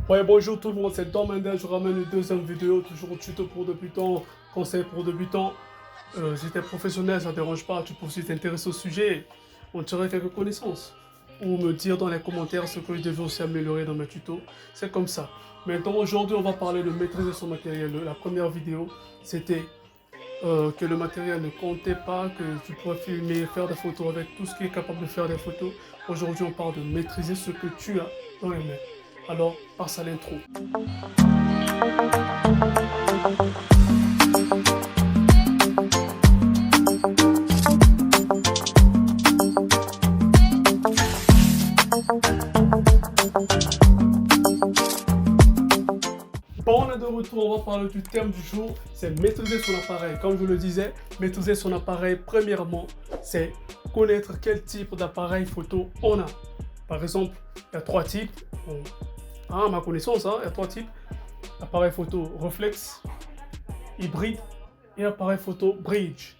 Ouais, bonjour tout le monde, c'est Dom Mendes, je ramène une deuxième vidéo, toujours tuto pour débutants, conseil pour débutants. Si t'es professionnel, ça ne dérange pas, tu peux aussi t'intéresser au sujet, on tirer quelques connaissances. Ou me dire dans les commentaires ce que je devais aussi améliorer dans mes tutos, c'est comme ça. Maintenant, aujourd'hui, on va parler de maîtriser son matériel. La première vidéo, c'était que le matériel ne comptait pas, que tu pourrais filmer, faire des photos avec tout ce qui est capable de faire des photos. Aujourd'hui, on parle de maîtriser ce que tu as dans les mains. Alors, passe à l'intro. Bon, on est de retour, on va parler du thème du jour, c'est maîtriser son appareil. Comme je le disais, maîtriser son appareil, premièrement, c'est connaître quel type d'appareil photo on a. Par exemple, il y a trois types, à ma connaissance, il y a trois types. Appareil photo réflexe, hybride et appareil photo bridge.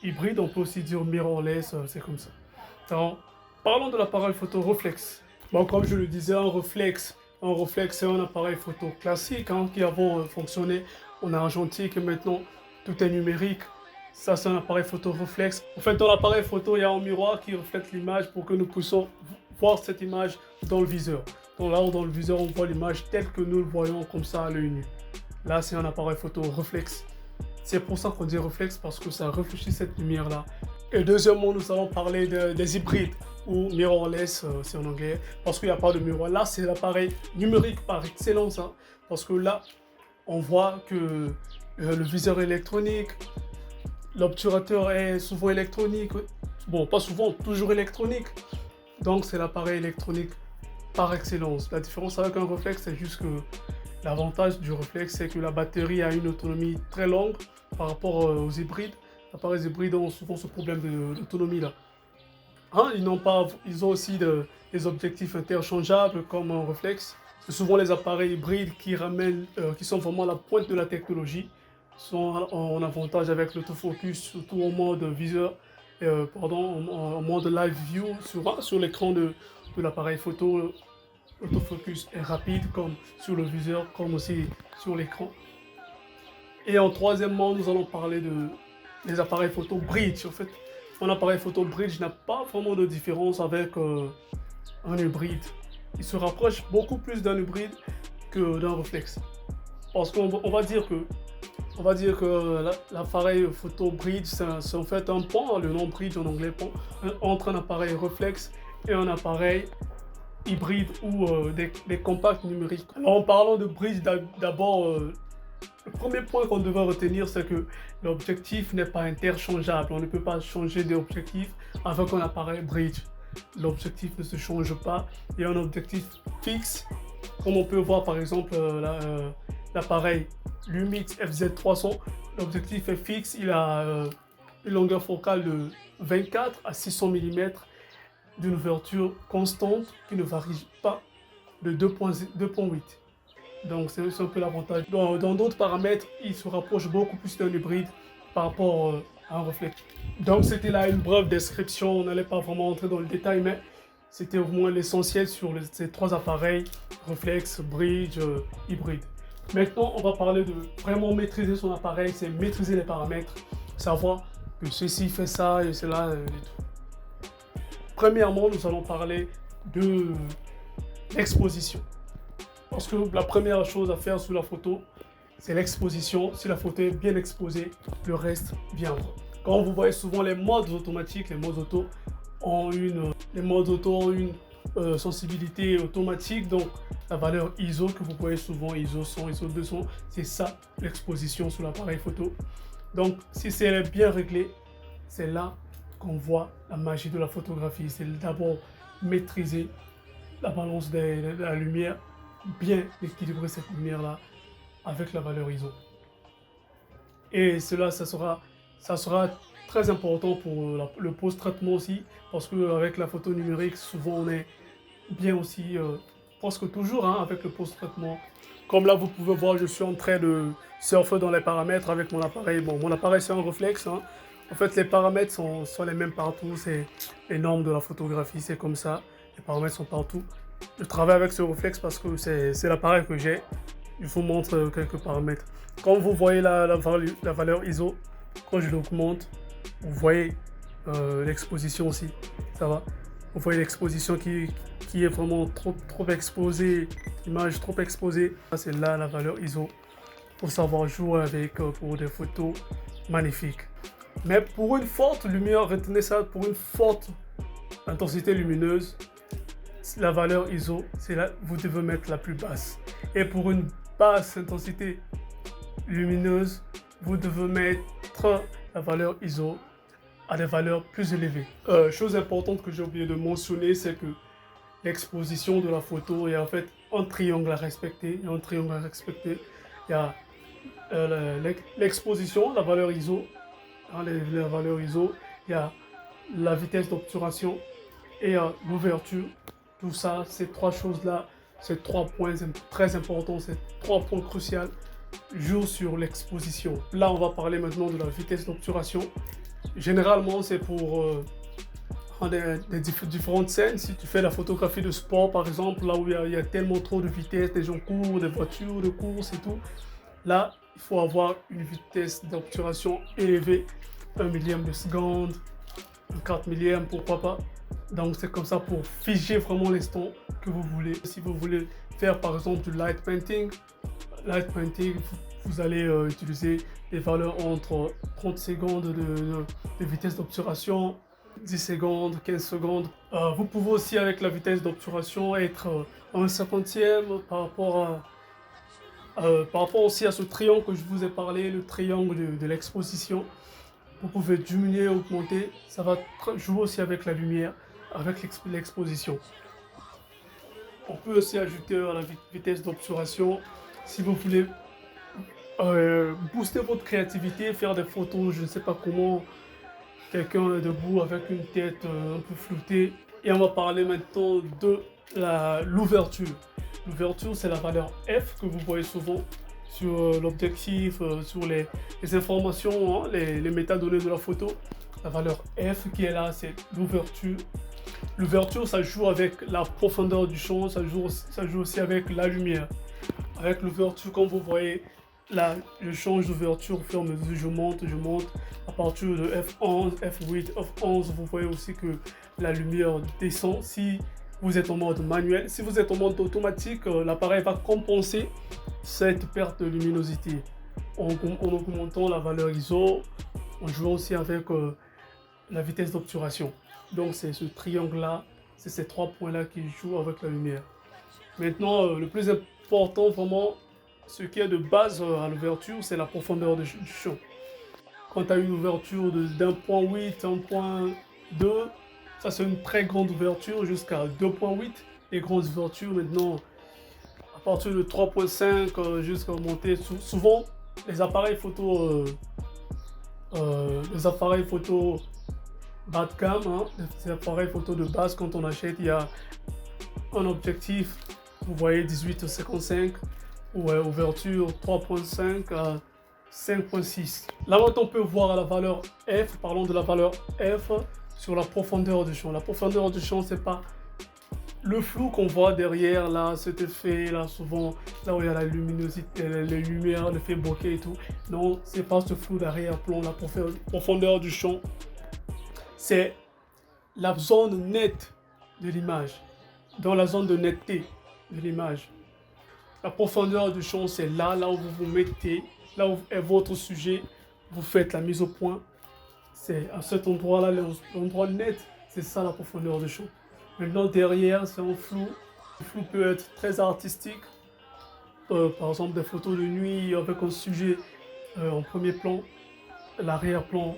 Hybride, on peut aussi dire mirrorless, c'est comme ça. Alors, parlons de l'appareil photo réflexe. Bon, comme je le disais, un réflexe c'est un appareil photo classique qui avant fonctionnait en argentique et maintenant tout est numérique. Ça, c'est un appareil photo réflexe. En fait, dans l'appareil photo, il y a un miroir qui reflète l'image pour que nous puissions voir cette image dans le viseur. Donc là, dans le viseur, on voit l'image telle que nous le voyons comme ça à l'œil nu. Là, c'est un appareil photo réflexe. C'est pour ça qu'on dit réflexe, parce que ça réfléchit cette lumière-là. Et deuxièmement, nous allons parler des hybrides, ou mirrorless, c'est en anglais, parce qu'il n'y a pas de miroir. Là, c'est l'appareil numérique par excellence, parce que là, on voit que le viseur est électronique, l'obturateur est souvent électronique. Bon, pas souvent, toujours électronique. Donc, c'est l'appareil électronique par excellence. La différence avec un réflexe, c'est juste que l'avantage du réflexe, c'est que la batterie a une autonomie très longue par rapport aux hybrides. Les appareils hybrides ont souvent ce problème d'autonomie là. Ils ont aussi des objectifs interchangeables comme un réflexe. C'est souvent les appareils hybrides qui sont vraiment à la pointe de la technologie, sont en avantage avec l'autofocus, surtout en mode viseur, en mode live view sur l'écran de l'appareil photo. L'autofocus est rapide comme sur le viseur, comme aussi sur l'écran. Et en troisièmement, nous allons parler des appareils photo bridge. En fait, un appareil photo bridge n'a pas vraiment de différence avec un hybride. Il se rapproche beaucoup plus d'un hybride que d'un réflexe. Parce qu'on va dire que l'appareil photo bridge, c'est en fait un pont, le nom bridge en anglais, pont, entre un appareil réflexe et un appareil hybride ou des compacts numériques. Alors en parlant de bridge, d'abord, le premier point qu'on devrait retenir, c'est que l'objectif n'est pas interchangeable. On ne peut pas changer d'objectif avec un appareil bridge. L'objectif ne se change pas. Il y a un objectif fixe, comme on peut voir par exemple l'appareil Lumix FZ300. L'objectif est fixe, il a une longueur focale de 24 à 600 mm, d'une ouverture constante qui ne varie pas de 2.8. Donc c'est un peu l'avantage. Dans d'autres paramètres, il se rapproche beaucoup plus d'un hybride par rapport à un réflexe. Donc c'était là une brève description, on n'allait pas vraiment entrer dans le détail, mais c'était au moins l'essentiel sur ces trois appareils, réflexe, bridge, hybride. Maintenant, on va parler de vraiment maîtriser son appareil, c'est maîtriser les paramètres, savoir que ceci fait ça et cela et tout. Premièrement, nous allons parler de l'exposition. Parce que la première chose à faire sur la photo, c'est l'exposition. Si la photo est bien exposée, le reste viendra. Quand vous voyez souvent les modes automatiques, les modes auto ont une sensibilité automatique. Donc la valeur ISO que vous voyez souvent, ISO 100, ISO 200, c'est ça l'exposition sur l'appareil photo. Donc si c'est bien réglé, c'est là qu'on voit la magie de la photographie. C'est d'abord maîtriser la balance de la lumière, bien équilibrer cette lumière-là avec la valeur ISO. Et cela, ça sera très important pour le post-traitement aussi, parce qu'avec la photo numérique, souvent on est bien aussi, presque toujours avec le post-traitement. Comme là, vous pouvez voir, je suis en train de surfer dans les paramètres avec mon appareil. Bon, mon appareil, c'est un réflexe. En fait, les paramètres sont les mêmes partout. C'est les normes de la photographie, c'est comme ça. Les paramètres sont partout. Je travaille avec ce réflexe parce que c'est l'appareil que j'ai. Je vous montre quelques paramètres. Quand vous voyez la valeur ISO, quand je l'augmente, vous voyez l'exposition aussi. Ça va. Vous voyez l'exposition qui est vraiment trop exposée, l'image trop exposée. C'est là la valeur ISO pour savoir jouer avec pour des photos magnifiques. Mais pour une forte lumière, retenez ça, pour une forte intensité lumineuse, la valeur ISO, c'est là vous devez mettre la plus basse. Et pour une basse intensité lumineuse, vous devez mettre la valeur ISO à des valeurs plus élevées. Chose importante que j'ai oublié de mentionner, c'est que l'exposition de la photo, il y a en fait un triangle à respecter. Il y a l'exposition, la valeur ISO, la valeur ISO, il y a la vitesse d'obturation et l'ouverture. Tout ça, ces trois choses-là, ces 3 points très importants, ces 3 points cruciaux jouent sur l'exposition. Là, on va parler maintenant de la vitesse d'obturation. Généralement, c'est pour des différentes scènes. Si tu fais la photographie de sport, par exemple, là où il y a tellement trop de vitesse, des gens courent, des voitures de course et tout, là, il faut avoir une vitesse d'obturation élevée, 1 millième de seconde, 4 millièmes, pourquoi pas. Donc c'est comme ça pour figer vraiment l'instant que vous voulez. Si vous voulez faire par exemple du light painting, vous allez utiliser des valeurs entre 30 secondes de vitesse d'obturation, 10 secondes, 15 secondes. Vous pouvez aussi avec la vitesse d'obturation être à un cinquantième par rapport aussi à ce triangle que je vous ai parlé, le triangle de l'exposition. Vous pouvez diminuer, augmenter, ça va jouer aussi avec la lumière, avec l'exposition. On peut aussi ajouter à la vitesse d'obturation si vous voulez booster votre créativité, faire des photos, je ne sais pas comment, quelqu'un est debout avec une tête un peu floutée. Et on va parler maintenant de l'ouverture. L'ouverture, c'est la valeur F que vous voyez souvent sur l'objectif, sur les informations, hein, les métadonnées de la photo. La valeur F qui est là, c'est l'ouverture. L'ouverture, ça joue avec la profondeur du champ, ça joue aussi avec la lumière. Avec l'ouverture, comme vous voyez, là, je change d'ouverture au fur et à mesure, je monte. À partir de F11, F8, F11, vous voyez aussi que la lumière descend. Si vous êtes en mode manuel, si vous êtes en mode automatique, l'appareil va compenser cette perte de luminosité en augmentant la valeur ISO, en jouant aussi avec la vitesse d'obturation. Donc c'est ce triangle-là, c'est ces 3 points-là qui jouent avec la lumière. Maintenant, le plus important vraiment, ce qui est de base à l'ouverture, c'est la profondeur du champ. Quand tu as une ouverture d'1.8, 1.2, ça c'est une très grande ouverture jusqu'à 2.8. Les grandes ouvertures maintenant, à partir de 3.5 jusqu'à monter, souvent les appareils photo bas de gamme, hein, les appareils photo de base, quand on achète, il y a un objectif, vous voyez 18-55, ou ouverture 3.5 à 5.6. Là maintenant on peut voir la valeur F, parlons de la valeur F sur la profondeur du champ. La profondeur du champ, c'est pas le flou qu'on voit derrière là, cet effet là, souvent là où il y a la luminosité, les lumières, l'effet bokeh et tout. Non, c'est pas ce flou d'arrière-plan. La profondeur du champ, c'est la zone nette de l'image, dans la zone de netteté de l'image. La profondeur du champ, c'est là où vous vous mettez, là où est votre sujet, vous faites la mise au point. C'est à cet endroit-là, l'endroit net, c'est ça la profondeur du champ. Maintenant derrière, c'est un flou. Le flou peut être très artistique. Par exemple, des photos de nuit avec un sujet en premier plan, l'arrière-plan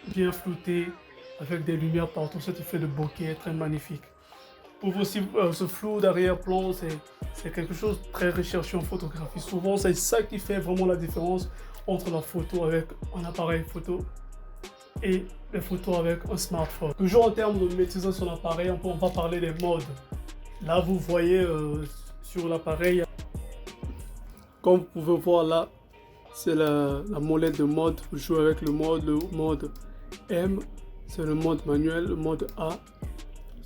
bien flouté, avec des lumières partout. Cet effet de bokeh est très magnifique. Pour vous aussi, ce flou d'arrière-plan, c'est quelque chose de très recherché en photographie. Souvent, c'est ça qui fait vraiment la différence entre la photo avec un appareil photo et les photos avec un smartphone. Toujours en termes de maîtriser son appareil, on va parler des modes. Là, vous voyez sur l'appareil, comme vous pouvez voir là, c'est la molette de mode. Vous jouez avec le mode M, c'est le mode manuel, le mode A,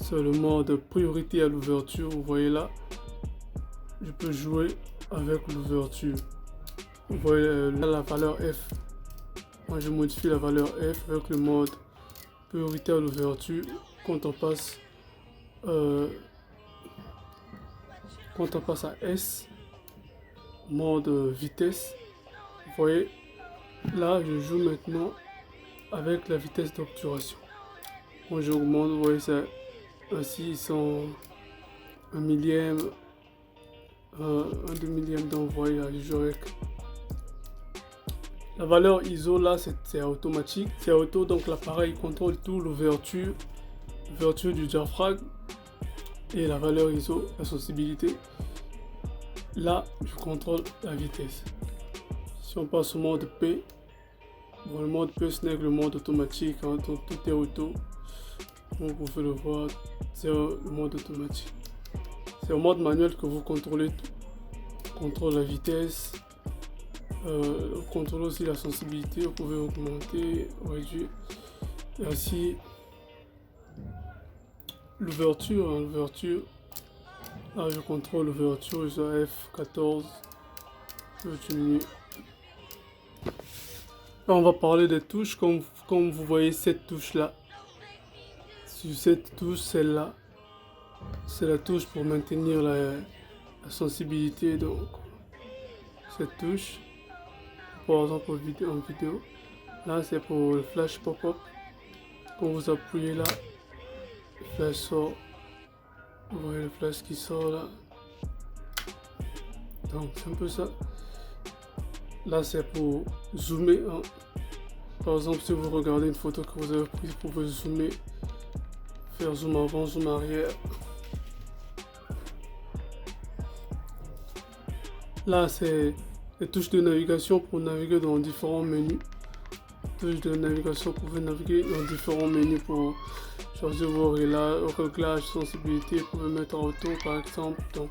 c'est le mode priorité à l'ouverture. Vous voyez là, je peux jouer avec l'ouverture. Vous voyez là la valeur F. Moi je modifie la valeur F avec le mode priorité à l'ouverture. Quand on passe à S, mode vitesse, vous voyez là je joue maintenant avec la vitesse d'obturation. Quand j'augmente, vous voyez c'est ainsi, ils sont 1 millième, 1 demi-millième, donc vous voyez là je joue avec. La valeur ISO là c'est automatique, c'est auto, donc l'appareil contrôle tout, l'ouverture du diaphragme et la valeur ISO, la sensibilité. Là je contrôle la vitesse. Si on passe au mode P, bon, le mode P ce n'est que le mode automatique, hein, donc tout est auto, donc vous pouvez le voir, c'est le mode automatique. C'est au mode manuel que vous contrôlez tout, contrôle la vitesse. Contrôler aussi la sensibilité, vous pouvez augmenter, réduire. Et ainsi l'ouverture, là je contrôle l'ouverture, je suis à F14, je diminue. Là on va parler des touches, comme vous voyez cette touche là. Sur cette touche, celle-là, c'est la touche pour maintenir la sensibilité, donc cette touche. Par exemple en vidéo, là c'est pour le flash pop-up. Quand vous appuyez là, le flash sort, vous voyez le flash qui sort là, donc c'est un peu ça. Là c'est pour zoomer, hein. Par exemple si vous regardez une photo que vous avez prise, vous pouvez zoomer, faire zoom avant, zoom arrière. Là c'est les touches de navigation pour naviguer dans différents menus. Touches de navigation, vous pouvez naviguer dans différents menus pour changer vos réglages, sensibilité, vous pouvez mettre en auto par exemple. Donc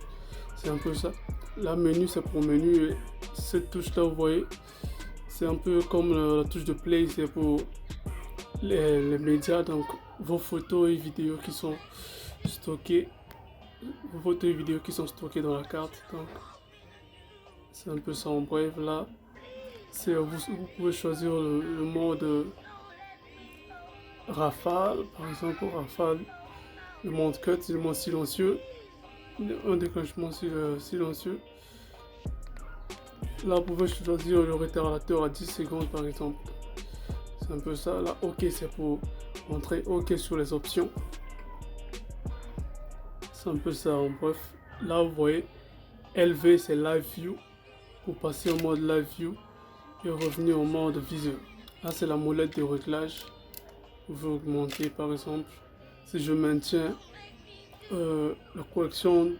c'est un peu ça. Là menu c'est pour menu, et cette touche là vous voyez, c'est un peu comme la touche de play, c'est pour les médias, donc vos photos et vidéos qui sont stockées, dans la carte. Donc c'est un peu ça en bref. Là vous pouvez choisir le mode rafale, par exemple rafale, le mode cut, le mode silencieux, un déclenchement silencieux. Là vous pouvez choisir le retardateur à 10 secondes par exemple. C'est un peu ça. Là OK c'est pour montrer OK sur les options. C'est un peu ça en bref. Là vous voyez LV c'est live view, pour passer au mode live view et revenir au mode visuel. Là c'est la molette de réglage. Vous pouvez augmenter par exemple. Si je maintiens la correction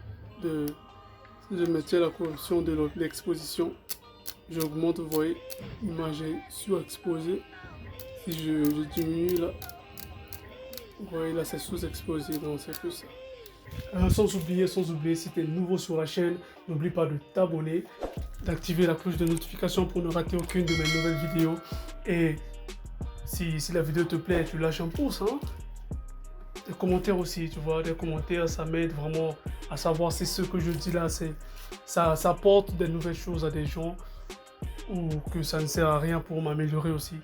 de l'exposition, j'augmente, vous voyez, l'image est surexposée. Si je diminue là, vous voyez là c'est sous-exposé, donc c'est que ça. Sans oublier, si tu es nouveau sur la chaîne, n'oublie pas de t'abonner, d'activer la cloche de notification pour ne rater aucune de mes nouvelles vidéos. Et si la vidéo te plaît, tu lâches un pouce, hein. Des commentaires aussi, tu vois, des commentaires, ça m'aide vraiment à savoir si ce que je dis là, ça apporte des nouvelles choses à des gens ou que ça ne sert à rien pour m'améliorer aussi.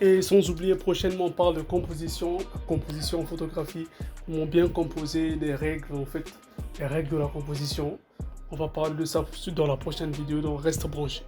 Et sans oublier, prochainement on parle de composition en photographie, comment bien composer, des règles en fait, les règles de la composition. On va parler de ça dans la prochaine vidéo, donc reste branché.